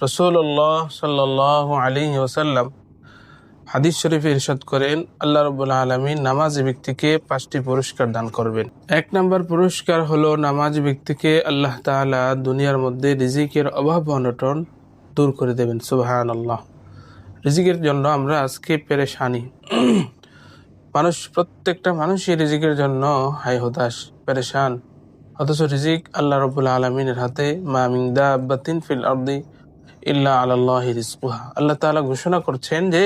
রাসূলুল্লাহ সাল্লাল্লাহু আলাইহি ওয়াসাল্লাম হাদিস শরীফে ইরশাদ করেন, আল্লাহ রাব্বুল আলামিন নামাজি ব্যক্তিকে 5টি পুরস্কার দান করবেন। 1 নম্বর পুরস্কার হলো নামাজি ব্যক্তিকে আল্লাহ তাআলা দুনিয়ার মধ্যে রিজিকের অভাব অনটন দূর করে দেবেন। সুবহানাল্লাহ। রিজিকের জন্য আমরা আজকে পেরেশানি। প্রত্যেকটা মানুষই রিজিকের জন্য হায় হতাশ, পেরেশান। অথচ রিজিক আল্লাহ রাব্বুল আলামিনের হাতে। মা মিন দাব্বাতিন ফিল আরদি ইল্লা আলাল্লাহি রিজকুহা। আল্লাহ তাআলা ঘোষণা করছেন যে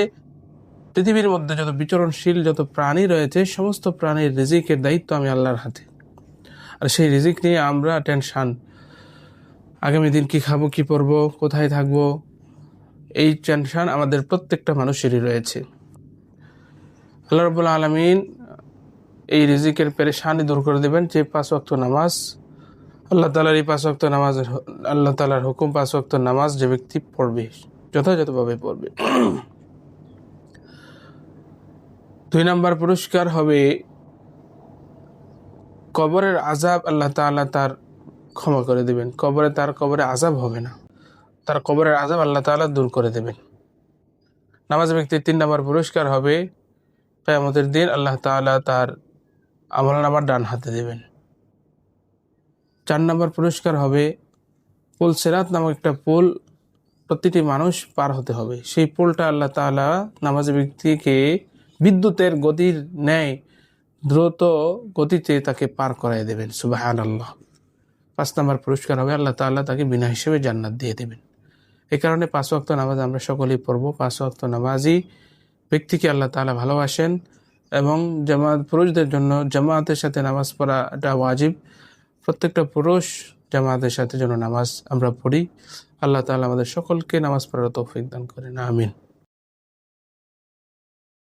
পৃথিবীর মধ্যে যত বিচরণশীল যত প্রাণী রয়েছে সমস্ত প্রাণীর রিজিকের দায়িত্ব আমি আল্লাহর হাতে। আর সেই রিজিক নিয়ে আমরা টেনশন, আগামী দিন কি খাবো, কি পরবো, কোথায় থাকবো, এই টেনশন আমাদের প্রত্যেকটা মানুষেরই রয়েছে। আল্লাহ রাব্বুল আলামিন এই রিজিকের পেরেশানি দূর করে দেবেন যে 5 ওয়াক্ত নামাজ, আল্লাহ তাআলার এই 5 ওয়াক্ত নামাজ, আল্লাহ তাআলার হুকুম 5 ওয়াক্ত নামাজ যে ব্যক্তি পড়বে, যথাযথভাবে পড়বে। 2 নম্বর পুরস্কার হবে কবরের আযাব আল্লাহ তাআলা তার ক্ষমা করে দেবেন। কবরে আযাব হবে না, তার কবরের আযাব আল্লাহ তাআলা দূর করে দেবেন। নামাজি ব্যক্তির 3 নম্বর পুরস্কার হবে কিয়ামতের দিন আল্লাহ তাআলা তার আমলনামার ডান হাতে দেবেন। 4 নম্বর পুরস্কার হবে পুল সিরাত নামক একটা পুল প্রতিটি মানুষ পার হতে হবে। সেই পুলটা আল্লাহ তাআলা নামাজি ব্যক্তিকে বিদ্যুতের গতির ন্যায় দ্রুত গতিতে তাকে পার করায় দেবেন। সুবহানাল্লাহ। 5 নম্বর পুরস্কার হবে আল্লাহ তাআলা তাকে বিনা হিসেবে জান্নাত দিয়ে দেবেন। এই কারণে 5 ওয়াক্ত নামাজ আমরা সকলেই পড়ব। 5 ওয়াক্ত নামাজি ব্যক্তিকে আল্লাহ তাআলা ভালোবাসেন এবং পুরুষদের জন্য জামাতের সাথে নামাজ পড়া এটা ওয়াজিব। প্রত্যেকটা পুরুষ জামাতের সাথে যেন নামাজ আমরা পড়ি। আল্লাহ তাআলা আমাদের সকলকে নামাজ পড়ার তৌফিক দান করেন। আমিন।